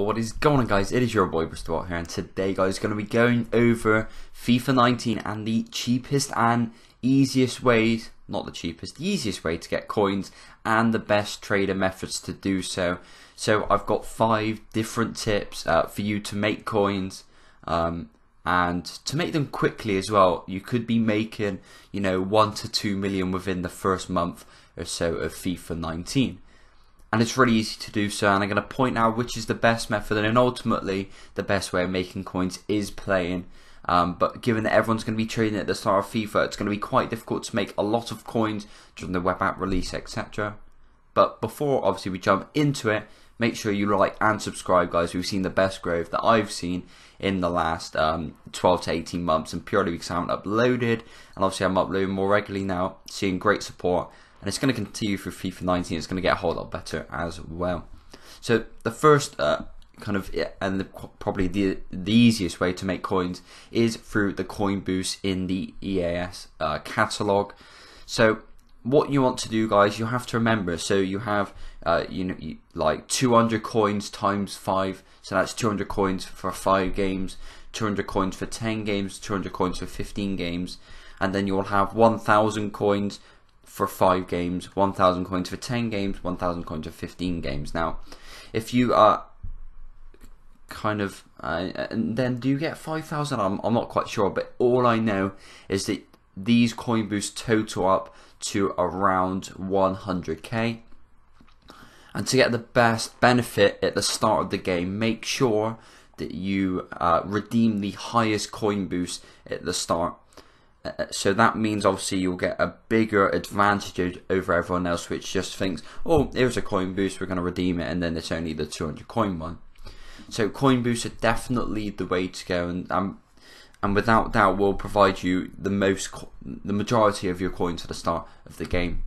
what is going on, guys? It is your boy Bristol here, and today, guys, going to be going over FIFA 19 and the cheapest and easiest ways, not the cheapest, the easiest way to get coins and the best trader methods to do so. So I've got 5 different tips for you to make coins and to make them quickly as well. You could be making, 1 to 2 million within the first month or so of FIFA 19. And it's really easy to do so, and I'm going to point out which is the best method, and ultimately the best way of making coins is playing. But given that everyone's going to be trading at the start of FIFA, it's going to be quite difficult to make a lot of coins during the web app release, etc. But before obviously we jump into it, make sure you like and subscribe, guys. We've seen the best growth that I've seen in the last 12 to 18 months, and purely because I haven't uploaded, and obviously I'm uploading more regularly now, seeing great support. And it's going to continue through FIFA 19. It's going to get a whole lot better as well. So the first probably the easiest way to make coins is through the coin boost in the EAS catalog. So what you want to do, guys, you have to remember. So you have like 200 coins times 5. So that's 200 coins for 5 games, 200 coins for 10 games, 200 coins for 15 games, and then you'll have 1,000 coins for 5 games, 1,000 coins for 10 games, 1,000 coins for 15 games. Now, if you are and then do you get 5,000? I'm not quite sure, but all I know is that these coin boosts total up to around 100k. And to get the best benefit at the start of the game, make sure that you redeem the highest coin boost at the start. So that means obviously you'll get a bigger advantage over everyone else, which just thinks, oh, here's a coin boost, we're going to redeem it, and then it's only the 200 coin one. So coin boosts are definitely the way to go, and without doubt will provide you the majority of your coins at the start of the game.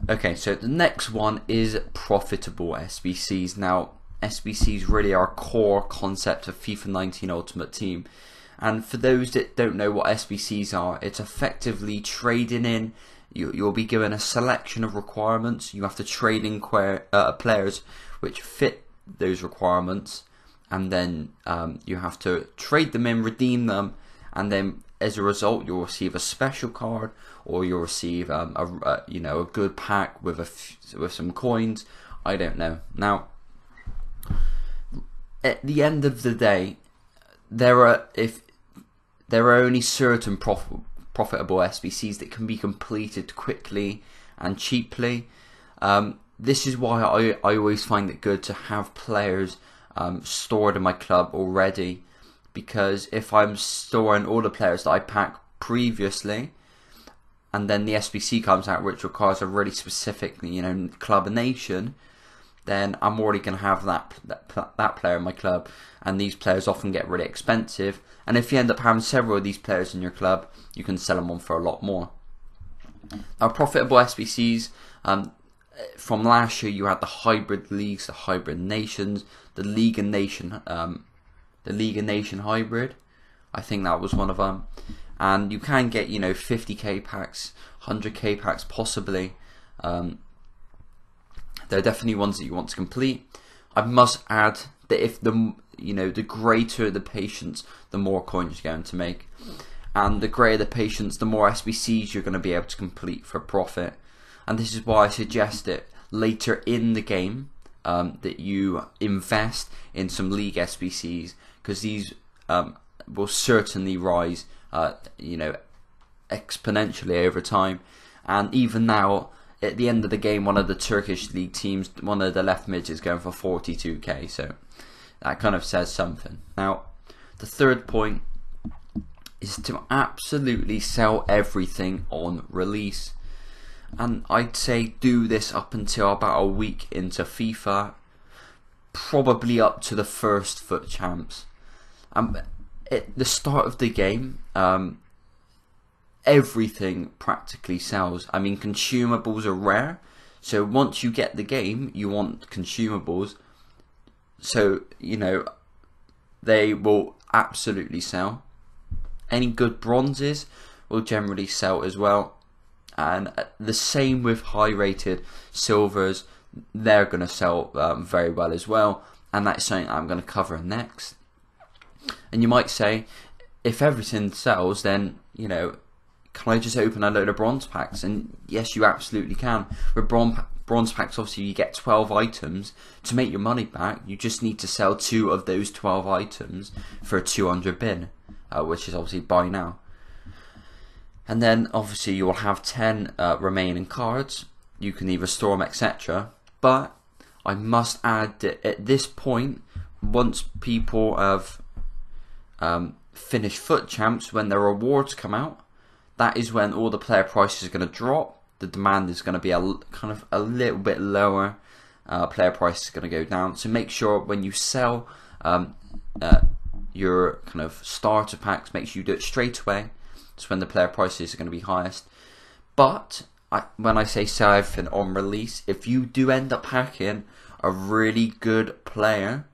Okay, so the next one is profitable SBCs. Now, SBCs really are a core concept of FIFA 19 Ultimate Team. And for those that don't know what SBCs are, it's effectively trading in. You'll be given a selection of requirements. You have to trade in players which fit those requirements, and then you have to trade them in, redeem them, and then as a result you'll receive a special card, or you'll receive a good pack with some coins. I don't know. Now, at the end of the day, there are only certain profitable SBCs that can be completed quickly and cheaply. This is why I always find it good to have players stored in my club already, because if I'm storing all the players that I packed previously, and then the SBC comes out which requires a really specific club and nation, then I'm already going to have that player in my club, and these players often get really expensive. And if you end up having several of these players in your club, you can sell them on for a lot more. Now, profitable SBCs, from last year, you had the hybrid leagues, the hybrid nations, the League and Nation hybrid. I think that was one of them. And you can get 50k packs, 100k packs possibly. There are definitely ones that you want to complete. I must add that if the greater the patience, the more coins you're going to make, and the greater the patience, the more SBCs you're going to be able to complete for profit. And this is why I suggest it later in the game that you invest in some league SBCs, because these will certainly rise exponentially over time. And even now, at the end of the game, one of the Turkish league teams, one of the left mids, is going for 42k, so that kind of says something. Now, the third point is to absolutely sell everything on release. And I'd say do this up until about a week into FIFA, probably up to the first FUT champs. At the start of the game, everything practically sells. I mean, consumables are rare, so once you get the game, you want consumables. So, they will absolutely sell. Any good bronzes will generally sell as well. And the same with high rated silvers, they're going to sell very well as well. and that's something I'm going to cover next. And you might say, if everything sells, then, you know, can I just open a load of bronze packs? And yes, you absolutely can. With bronze packs, obviously you get 12 items. To make your money back, you just need to sell 2 of those 12 items for a 200 bin, which is obviously buy now. And then obviously you will have 10 remaining cards. You can either store them, etc. But I must add that at this point, once people have finished FUT Champs, when their rewards come out, that is when all the player prices are going to drop. The demand is going to be kind of a little bit lower. Player price is going to go down. So make sure when you sell your kind of starter packs, make sure you do it straight away. That's when the player prices are going to be highest. But when I say sell everything on release, if you do end up packing a really good player,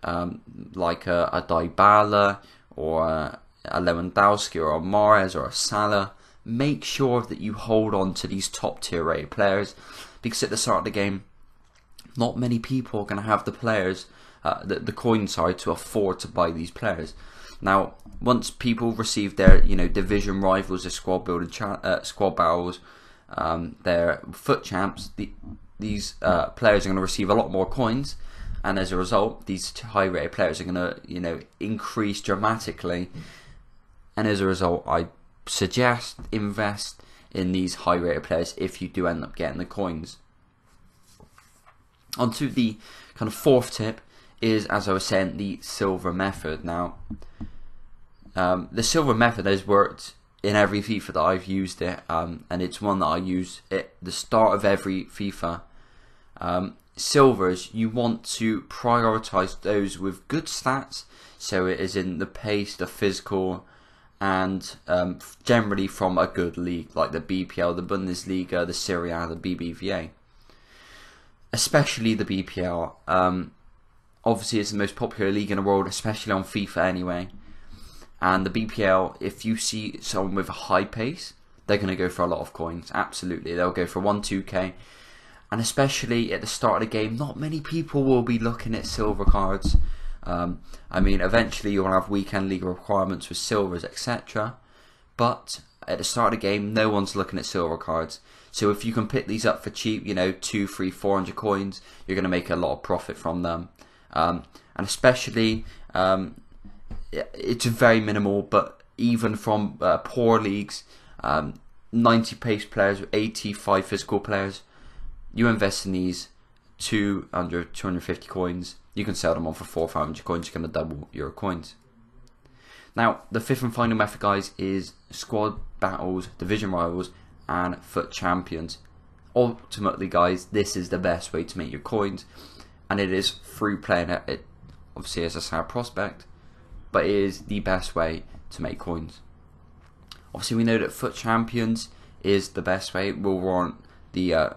like a Dybala or a Lewandowski or a Mahrez or a Salah, make sure that you hold on to these top tier rated players, because at the start of the game, not many people are going to have the players, the coin side, to afford to buy these players. Now, once people receive their, you know, division rivals, their squad building, squad battles, their FUT Champs, these players are going to receive a lot more coins, and as a result, these high rated players are going to, you know, increase dramatically. And as a result, I suggest invest in these high rated players if you do end up getting the coins. On to the kind of fourth tip is, as I was saying, the silver method. Now, the silver method has worked in every FIFA that I've used it, and it's one that I use at the start of every FIFA. Silvers, you want to prioritize those with good stats, so it is in the pace, the physical, and generally from a good league like the BPL, the Bundesliga, the Serie A, the BBVA. Especially the BPL. Obviously it's the most popular league in the world, especially on FIFA anyway. And the BPL, if you see someone with a high pace, they're going to go for a lot of coins. Absolutely, they'll go for 1-2k. And especially at the start of the game, not many people will be looking at silver cards. I mean, eventually you'll have weekend league requirements with silvers, etc. But at the start of the game, no one's looking at silver cards. So if you can pick these up for cheap, you know, 200, 300, 400 coins, you're going to make a lot of profit from them. And especially, it's very minimal, but even from poor leagues, 90 pace players, 85 physical players, you invest in these 200, 250 coins, you can sell them on for 400, 500 coins, you're going to double your coins. Now, the fifth and final method, guys, is squad battles, division rivals, and FUT champions. Ultimately, guys, this is the best way to make your coins, and it is through playing it obviously as a sad prospect, but it is the best way to make coins. Obviously, we know that FUT champions is the best way. It will warrant the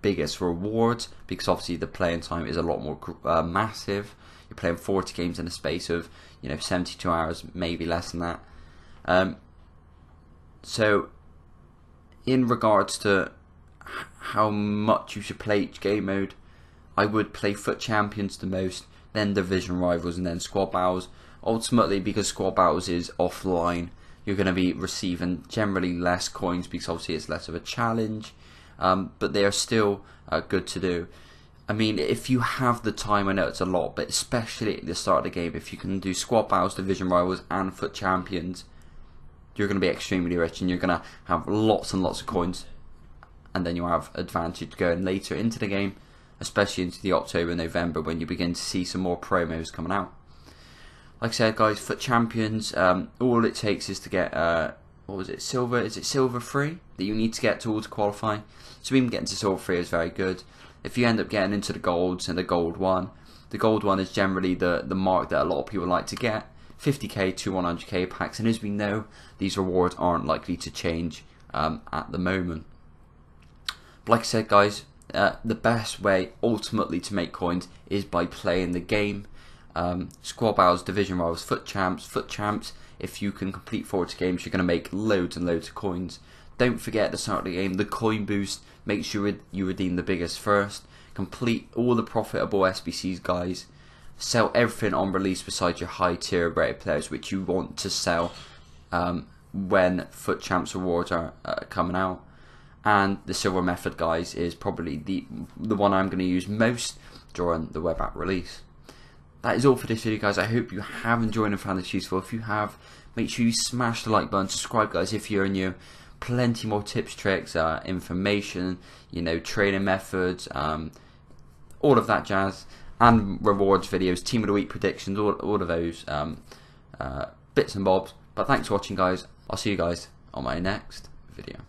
biggest rewards, because obviously the playing time is a lot more massive. You're playing 40 games in a space of, you know, 72 hours, maybe less than that. So in regards to how much you should play each game mode, I would play FUT champions the most, then division rivals, and then squad battles. Ultimately, because squad battles is offline, you're going to be receiving generally less coins, because obviously it's less of a challenge. But they are still good to do. I mean, if you have the time, I know it's a lot, but especially at the start of the game, if you can do squad battles, division rivals, and FUT champions, you're going to be extremely rich, and you're going to have lots and lots of coins, and then you'll have advantage going later into the game, especially into the October, November, when you begin to see some more promos coming out. Like I said, guys, FUT champions, all it takes is to get what was it, silver? Is it silver 3 that you need to get to qualify? So even getting to silver 3 is very good. If you end up getting into the golds and the gold 1, the gold 1 is generally the mark that a lot of people like to get. 50k to 100k packs, and as we know, these rewards aren't likely to change at the moment. But like I said, guys, the best way ultimately to make coins is by playing the game. Squad battles, division rivals, FUT champs. If you can complete 40 games, you're going to make loads and loads of coins. Don't forget at the start of the game, the coin boost. Make sure you redeem the biggest first, complete all the profitable SBCs, guys. Sell everything on release besides your high tier rated players, which you want to sell when FUT Champs rewards are coming out. And the silver method, guys, is probably the one I'm going to use most during the web app release. That is all for this video, guys. I hope you have enjoyed and found this useful. If you have, make sure you smash the like button, subscribe, guys, if you're new. Plenty more tips, tricks, information, training methods, all of that jazz, and rewards videos, team of the week predictions, all of those bits and bobs. But thanks for watching, guys. I'll see you guys on my next video.